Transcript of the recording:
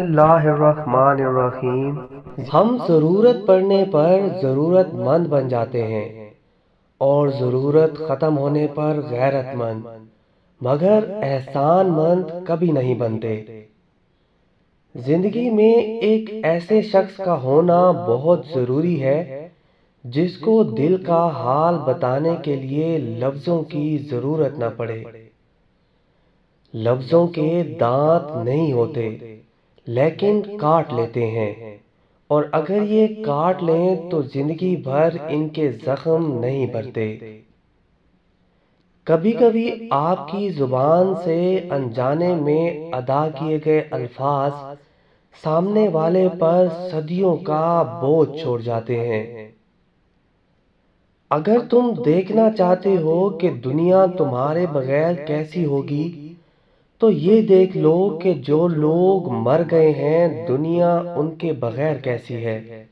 اللہ الرحمن الرحیم۔ ہم ضرورت پڑنے پر ضرورت مند بن جاتے ہیں اور ضرورت ختم ہونے پر غیرت مند، مگر احسان مند کبھی نہیں بنتے۔ زندگی میں ایک ایسے شخص کا ہونا بہت ضروری ہے جس کو دل کا حال بتانے کے لیے لفظوں کی ضرورت نہ پڑے۔ لفظوں کے دانت نہیں ہوتے لیکن کاٹ لیتے ہیں، اور اگر یہ کاٹ لیں تو زندگی بھر ان کے زخم نہیں بھرتے۔ کبھی کبھی آپ کی زبان سے انجانے میں ادا کیے گئے الفاظ سامنے والے پر صدیوں کا بوجھ چھوڑ جاتے ہیں۔ اگر تم دیکھنا چاہتے ہو کہ دنیا تمہارے بغیر کیسی ہوگی تو یہ دیکھ لو کہ جو لوگ مر گئے ہیں دنیا ان کے بغیر کیسی ہے۔